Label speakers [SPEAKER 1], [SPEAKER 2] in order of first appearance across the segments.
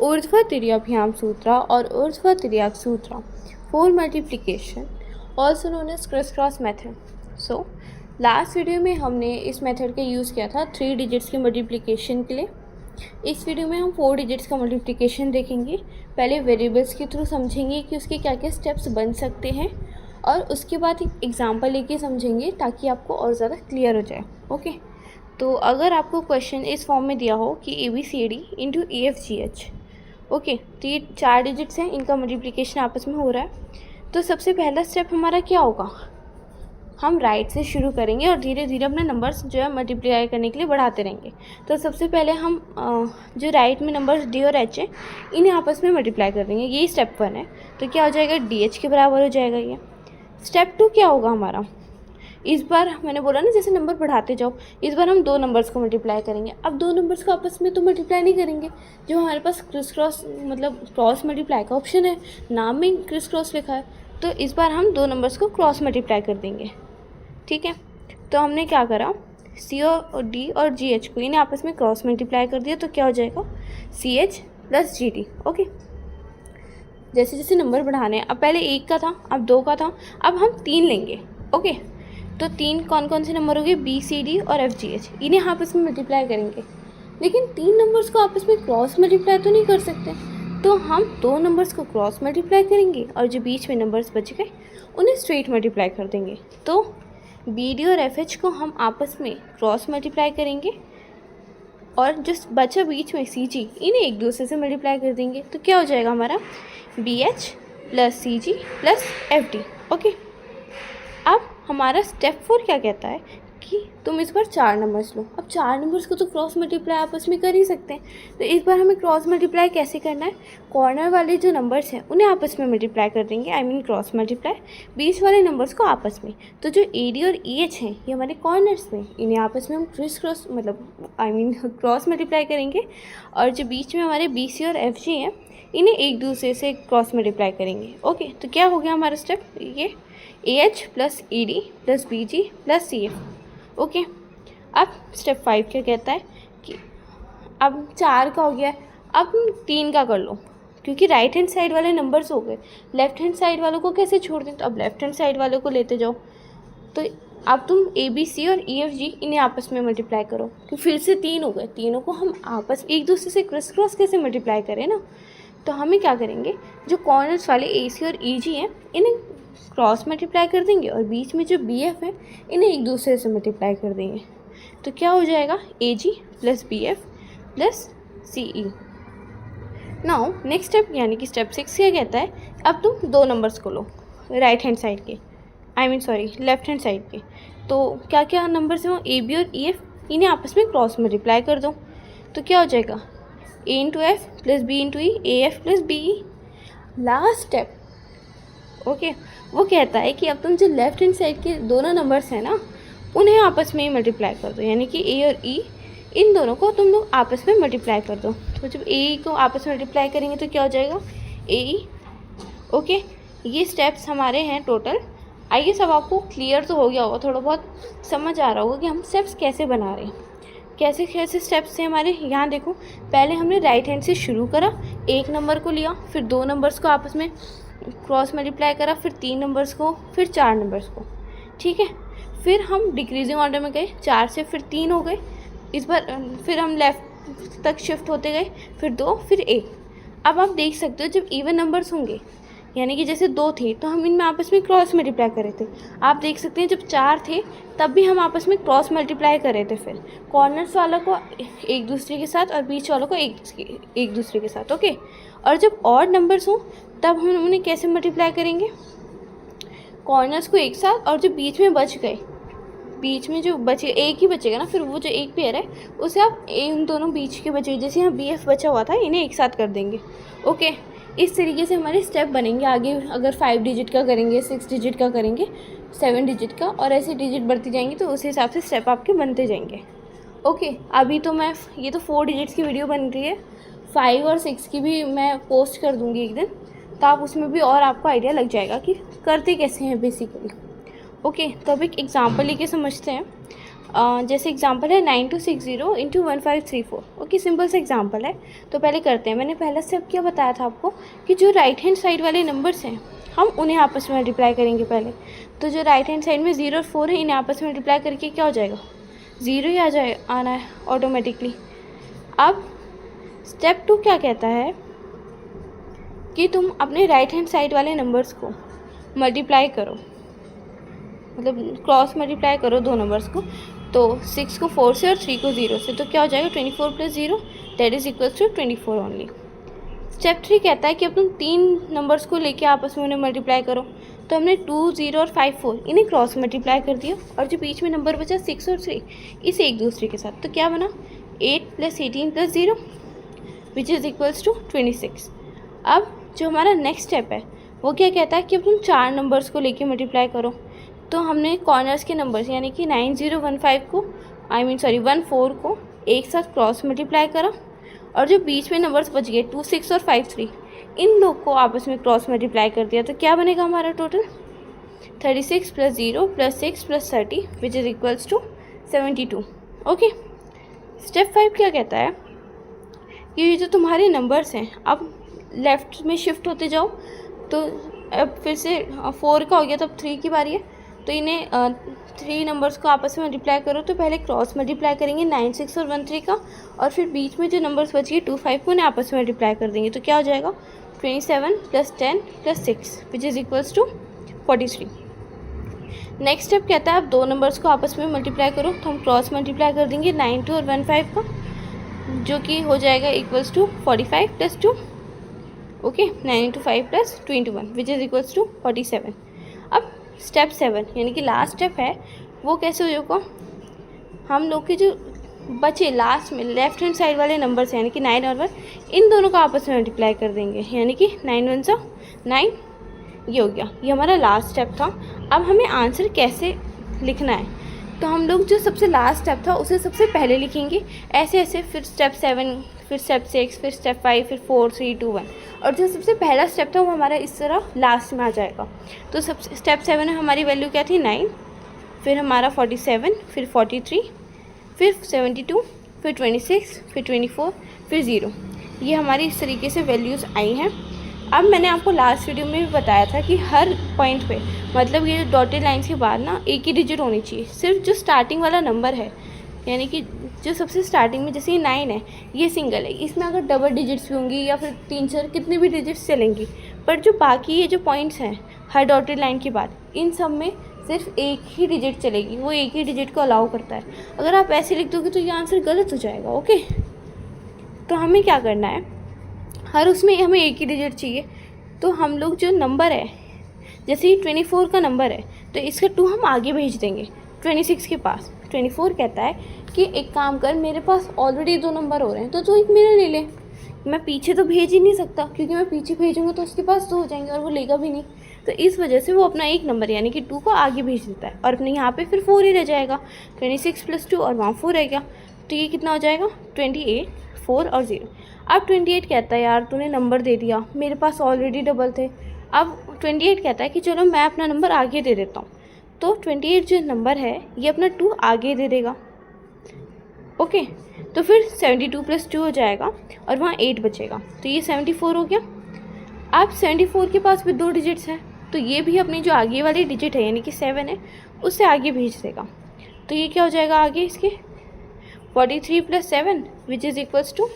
[SPEAKER 1] ऊर्ध्व तिर्याभ्याम सूत्र और ऊर्ध्व तिर्यक सूत्र for multiplication also known as criss cross method. So last video में हमने इस मेथड का यूज़ किया था 3 डिजिट्स की मल्टीप्लिकेशन के लिए। इस वीडियो में हम 4 डिजिट्स का मल्टीप्लिकेशन देखेंगे। पहले वेरिएबल्स के थ्रू समझेंगे कि उसके क्या क्या स्टेप्स बन सकते हैं और उसके बाद एक एग्जांपल लेके समझेंगे ताकि आपको और ज़्यादा क्लियर हो जाए। ओके, तो अगर आपको क्वेश्चन इस फॉर्म में दिया हो कि ABCD इंटू EFGH, ओके, तो ये 4 डिजिट्स हैं, इनका मल्टीप्लिकेशन आपस में हो रहा है। तो सबसे पहला स्टेप हमारा क्या होगा, हम राइट से शुरू करेंगे और धीरे धीरे अपने नंबर्स जो है मल्टीप्लाई करने के लिए बढ़ाते रहेंगे। तो सबसे पहले हम जो राइट में नंबर्स D और H हैं इन्हें आपस में मल्टीप्लाई कर देंगे। ये स्टेप 1 है। तो क्या हो जाएगा, DH के बराबर हो जाएगा ये। स्टेप 2 क्या होगा हमारा, इस बार मैंने बोला ना जैसे नंबर बढ़ाते जाओ, इस बार हम 2 नंबर्स को मल्टीप्लाई करेंगे। अब 2 नंबर्स को आपस में तो मल्टीप्लाई नहीं करेंगे, जो हमारे पास क्रिस क्रॉस मतलब क्रॉस मल्टीप्लाई का ऑप्शन है, नाम में क्रिस क्रॉस लिखा है, तो इस बार हम 2 नंबर्स को क्रॉस मल्टीप्लाई कर देंगे। ठीक है, तो हमने क्या करा, C और D और GH को इन्हें आपस में क्रॉस मल्टीप्लाई कर दिया। तो क्या हो जाएगा, CH प्लस GD। ओके, जैसे जैसे नंबर बढ़ाने हैं, अब पहले 1 का था, अब 2 का था, अब हम 3 लेंगे। ओके, तो 3 कौन कौन से नंबर हो गए, BCD और FGH, इन्हें आपस में मल्टीप्लाई करेंगे। लेकिन 3 नंबर्स को आपस में क्रॉस मल्टीप्लाई तो नहीं कर सकते, तो हम 2 नंबर्स को क्रॉस मल्टीप्लाई करेंगे और जो बीच में नंबर्स बच गए उन्हें स्ट्रेट मल्टीप्लाई कर देंगे। तो BD और FH को हम आपस में क्रॉस मल्टीप्लाई करेंगे और जो बचा बीच में CG, इन्हें एक दूसरे से मल्टीप्लाई कर देंगे। तो क्या हो जाएगा हमारा, BH plus CG plus FD। Okay, अब हमारा स्टेप 4 क्या कहता है कि तुम इस बार 4 नंबर्स लो। अब 4 नंबर्स को तो क्रॉस मल्टीप्लाई आपस में कर ही सकते हैं, तो इस बार हमें क्रॉस मल्टीप्लाई कैसे करना है, कॉर्नर वाले जो नंबर्स हैं उन्हें आपस में मल्टीप्लाई कर देंगे, आई मीन क्रॉस मल्टीप्लाई, बीच वाले नंबर्स को आपस में। तो जो AD और EH हैं ये हमारे कॉर्नर्स में, इन्हें आपस में हम क्रिस क्रॉस मतलब आई मीन क्रॉस मल्टीप्लाई करेंगे, और जो बीच में हमारे BC और FG हैं इन्हें एक दूसरे से क्रॉस मल्टीप्लाई करेंगे। ओके, तो क्या हो गया हमारा स्टेप, ये AH plus ED plus BG plus CF। Okay, अब स्टेप 5 क्या कहता है कि अब 4 का हो गया, अब 3 का कर लो, क्योंकि राइट हैंड साइड वाले नंबर्स हो गए, लेफ्ट हैंड साइड वालों को कैसे छोड़ दें, तो अब लेफ्ट हैंड साइड वालों को लेते जाओ। तो अब तुम ABC और EFG इन्हें आपस में मल्टीप्लाई करो, तो फिर से 3 हो गए, तीनों को हम आपस एक दूसरे से क्रिस क्रॉस कैसे मल्टीप्लाई करें ना। तो हमें क्या करेंगे, जो कॉर्नर्स वाले AC और EG हैं इन्हें क्रॉस मल्टीप्लाई कर देंगे और बीच में जो BF है इन्हें एक दूसरे से मल्टीप्लाई कर देंगे। तो क्या हो जाएगा, AG plus BF plus CE। Now next step यानी कि स्टेप 6 क्या कहता है, अब तुम 2 नंबर्स को लो राइट हैंड साइड के, I mean sorry left hand side के। तो क्या क्या नंबर्स हैं वो, AB और EF, इन्हें आपस में क्रॉस मल्टीप्लाई कर दो। तो क्या हो जाएगा, A into F plus B into E, AF plus BE। Last step okay, वो कहता है कि अब तुम जो लेफ्ट हैंड साइड के दोनों नंबर्स हैं ना उन्हें आपस में ही मल्टीप्लाई कर दो, यानी कि A और E इन दोनों को तुम लोग आपस में मल्टीप्लाई कर दो। तो जब AE को आपस में मल्टीप्लाई करेंगे तो क्या हो जाएगा, AE। ओके, ये स्टेप्स हमारे हैं टोटल। आइए, सब आपको क्लियर तो हो गया होगा, थोड़ा बहुत समझ आ रहा होगा कि हम स्टेप्स कैसे बना रहे हैं, कैसे कैसे स्टेप्स थे हमारे। यहाँ देखो, पहले हमने राइट हैंड से शुरू करा, 1 नंबर को लिया, फिर 2 नंबर्स को आपस में क्रॉस मल्टीप्लाई करा, फिर 3 नंबर्स को, फिर 4 नंबर्स को। ठीक है, फिर हम डिक्रीजिंग ऑर्डर में गए, 4 से फिर 3 हो गए, इस बार फिर हम लेफ़्ट तक शिफ्ट होते गए, फिर 2, फिर 1। अब आप देख सकते हो जब इवन नंबर्स होंगे, यानी कि जैसे 2 थे तो हम इनमें आपस में क्रॉस मल्टीप्लाई कर रहे थे। आप देख सकते हैं जब 4 थे तब भी हम आपस में क्रॉस मल्टीप्लाई कर रहे थे, फिर कॉर्नर्स वालों को एक दूसरे के साथ और बीच वालों को एक दूसरे के साथ। ओके, और जब ऑड नंबर्स हों तब हम उन्हें कैसे मल्टीप्लाई करेंगे, कॉर्नर्स को एक साथ, और जो बीच में बच गए, बीच में जो बचे, एक ही बचेगा ना, फिर वो जो एक पेयर है उसे आप इन दोनों बीच के बचे, जैसे यहाँ BF बचा हुआ था, इन्हें एक साथ कर देंगे। ओके, इस तरीके से हमारे स्टेप बनेंगे आगे। अगर 5 डिजिट का करेंगे, 6 डिजिट का करेंगे, 7 डिजिट का, और ऐसे डिजिट बढ़ती जाएंगी तो उस हिसाब से स्टेप आपके बनते जाएंगे। ओके, अभी तो मैं ये तो 4 डिजिट्स की वीडियो बन रही है, 5 और 6 की भी मैं पोस्ट कर दूँगी एक दिन, तो आप उसमें भी और आपको आइडिया लग जाएगा कि करते कैसे हैं बेसिकली। ओके, तो अब एक एग्जांपल लेके समझते हैं। जैसे एग्जांपल है 9260 इंटू 1534। ओके, सिंपल सा एग्जांपल है। तो पहले करते हैं। मैंने पहला स्टेप क्या बताया था आपको कि जो राइट हैंड साइड वाले नंबर्स हैं हम उन्हें आपस में मल्टीप्लाई करेंगे पहले। तो जो राइट हैंड साइड में 0 और 4 है इन्हें आपस में मल्टीप्लाई करके क्या हो जाएगा, 0 ही आना है ऑटोमेटिकली। अब स्टेप 2 क्या कहता है कि तुम अपने राइट हैंड साइड वाले नंबर्स को मल्टीप्लाई करो, मतलब क्रॉस मल्टीप्लाई करो दो नंबर्स को। तो 6 को 4 से और 3 को 0 से, तो क्या हो जाएगा 24 + 0 that is equals to 24 only. Step 3 कहता है कि अब तुम 3 नंबर्स को लेके आपस में उन्हें मल्टीप्लाई करो। तो हमने 2, 0 और 5, 4 इन्हें क्रॉस मल्टीप्लाई कर दिया, और जो बीच में नंबर बचा 6 और 3 इसे एक दूसरे के साथ। तो क्या बना 8 + 18 + 0 विच इज़ इक्वल्स टू 26। अब जो हमारा नेक्स्ट स्टेप है वो क्या कहता है कि अब तुम 4 नंबर्स को लेके मल्टीप्लाई करो। तो हमने कॉर्नर्स के नंबर्स यानी कि 9015 को 14 को एक साथ क्रॉस मल्टीप्लाई करा, और जो बीच में नंबर्स बच गए 2, 6 और 5, 3 इन लोग को आपस में क्रॉस मल्टीप्लाई कर दिया। तो क्या बनेगा हमारा total 36 + 0 + 6 + 30 which is equals to 72। Okay, step 5 क्या कहता है कि ये जो तुम्हारे नंबर्स हैं अब लेफ़्ट में शिफ्ट होते जाओ। तो अब फिर से 4 का हो गया, तो अब 3 की बारी है। तो इन्हें 3 नंबर्स को आपस में मल्टीप्लाई करो। तो पहले क्रॉस मल्टीप्लाई करेंगे 9, 6 और 1, 3 का, और फिर बीच में जो नंबर्स बचिए 2, 5 को उन्हें आपस में मल्टीप्लाई कर देंगे। तो क्या हो जाएगा 27 + 10 + 6 which is equals to 43। Next step कहता है आप 2 नंबर्स को आपस में मल्टीप्लाई करो। तो हम क्रॉस मल्टीप्लाई कर देंगे 92 और 15 का, जो कि हो जाएगा equals to 45 + 2। Okay, 9 × 5 + 21 which is equals to 47। अब स्टेप 7 यानी कि लास्ट स्टेप है वो कैसे होगा, हम लोग के जो बचे लास्ट में लेफ्ट हैंड साइड वाले नंबर्स यानी कि 9 और 1 इन दोनों को आपस में मल्टीप्लाई कर देंगे, यानी कि 9 × 1 = 9। ये हो गया, ये हमारा लास्ट स्टेप था। अब हमें आंसर कैसे लिखना है, तो हम लोग जो सबसे लास्ट स्टेप था उसे सबसे पहले लिखेंगे ऐसे ऐसे, फिर स्टेप 7, फिर स्टेप 6, फिर स्टेप 5, फिर 4, 3, 2, 1, और जो सबसे पहला स्टेप था वो हमारा इस तरह लास्ट में आ जाएगा। तो सब स्टेप 7 में हमारी वैल्यू क्या थी 9, फिर हमारा 47, फिर 43, फिर 72, फिर 26, फिर 24, फिर 0। ये हमारी इस तरीके से वैल्यूज़ आई हैं। अब मैंने आपको लास्ट वीडियो में भी बताया था कि हर पॉइंट पे, मतलब ये डॉटेड लाइन्स के बाद ना एक ही डिजिट होनी चाहिए। सिर्फ जो स्टार्टिंग वाला नंबर है यानी कि जो सबसे स्टार्टिंग में जैसे ये 9 है ये सिंगल है, इसमें अगर डबल डिजिट्स भी होंगी या फिर 3, 4 कितने भी डिजिट्स चलेंगी, पर जो बाकी ये जो पॉइंट्स हैं हर डॉटेड लाइन के बाद इन सब में सिर्फ एक ही डिजिट चलेगी, वो एक ही डिजिट को अलाउ करता है। अगर आप ऐसे लिख दोगे तो ये आंसर गलत हो जाएगा। ओके, तो हमें क्या करना है, हर उसमें हमें एक ही डिजिट चाहिए। तो हम लोग जो नंबर है जैसे ही 24 का नंबर है तो इसका 2 हम आगे भेज देंगे 26 के पास। 24 कहता है कि एक काम कर, मेरे पास ऑलरेडी 2 नंबर हो रहे हैं तो तू एक मेरा ले ले। मैं पीछे तो भेज ही नहीं सकता क्योंकि मैं पीछे भेजूँगा तो उसके पास 2 हो जाएंगे और वो लेगा भी नहीं। तो इस वजह से वो अपना एक नंबर यानी कि 2 को आगे भेज देता है और अपने यहाँ पे फिर 4 ही रह जाएगा। 26 + 2 और वहाँ 4 रह गया, तो ये कितना हो जाएगा 28, 4 और 0। अब 28 कहता है यार तूने नंबर दे दिया, मेरे पास ऑलरेडी डबल थे। अब 28 कहता है कि चलो मैं अपना नंबर आगे दे देता हूँ। तो 28 जो नंबर है ये अपना 2 आगे दे देगा। ओके, तो फिर 72 + 2 हो जाएगा और वहाँ 8 बचेगा, तो ये 74 हो गया। अब 74 के पास भी 2 डिजिट्स हैं तो ये भी अपनी जो आगे वाली डिजिट है यानी कि 7 है उससे आगे भेज देगा। तो ये क्या हो जाएगा आगे इसके 43 + 7 विच इज़ इक्वल्स टू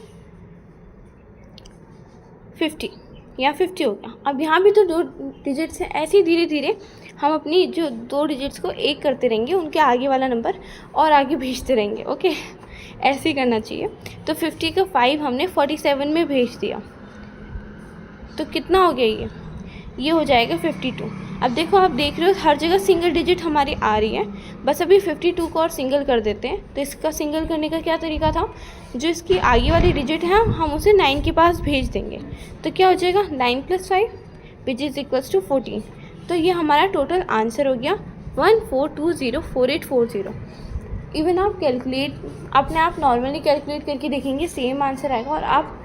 [SPEAKER 1] 50, या 50 हो गया। अब यहाँ भी तो 2 डिजिट्स हैं, ऐसे ही धीरे धीरे हम अपनी जो 2 डिजिट्स को एक करते रहेंगे, उनके आगे वाला नंबर और आगे भेजते रहेंगे। ओके, ऐसे ही करना चाहिए। तो 50 का 5 हमने 47 में भेज दिया, तो कितना हो गया ये हो जाएगा 52। अब देखो, आप देख रहे हो हर जगह सिंगल डिजिट हमारी आ रही है, बस अभी 52 को और सिंगल कर देते हैं। तो इसका सिंगल करने का क्या तरीका था, जो इसकी आगे वाली डिजिट है हम उसे 9 के पास भेज देंगे। तो क्या हो जाएगा 9 + 5 विच इज़ इक्वल्स टू 14। तो ये हमारा टोटल आंसर हो गया 14204840। इवन आप अपने आप नॉर्मली कैलकुलेट करके देखेंगे सेम आंसर आएगा। और आप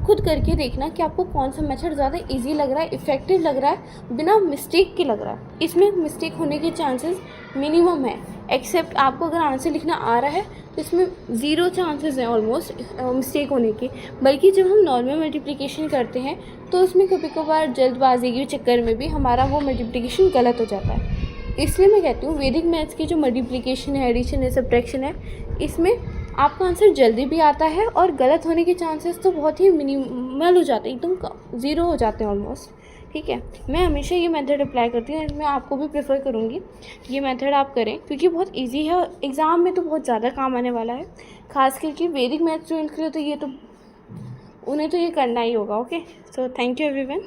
[SPEAKER 1] खुद करके देखना कि आपको कौन सा मेथड ज़्यादा इजी लग रहा है, इफ़ेक्टिव लग रहा है, बिना मिस्टेक के लग रहा है। इसमें मिस्टेक होने के चांसेस मिनिमम है एक्सेप्ट आपको अगर आंसर लिखना आ रहा है तो इसमें 0 चांसेस हैं ऑलमोस्ट मिस्टेक होने के। बल्कि जब हम नॉर्मल मल्टीप्लिकेशन करते हैं तो उसमें कभी कभार जल्दबाजी के चक्कर में भी हमारा वो मल्टीप्लिकेशन गलत हो जाता है। इसलिए मैं कहती हूँ वैदिक मैथ्स की जो मल्टीप्लिकेशन है, एडिशन है, सब्ट्रैक्शन है, इसमें आपका आंसर जल्दी भी आता है और गलत होने के चांसेस तो बहुत ही मिनिमल हो जाते हैं, एकदम 0 हो जाते हैं ऑलमोस्ट। ठीक है, मैं हमेशा ये मेथड अप्लाई करती हूँ, मैं आपको भी प्रेफर करूँगी ये मेथड आप करें, क्योंकि बहुत इजी है और एग्ज़ाम में तो बहुत ज़्यादा काम आने वाला है। खास करके वैदिक मैथ्स स्टूडेंट्स के लिए तो ये तो उन्हें तो ये करना ही होगा। Okay, so thank you everyone.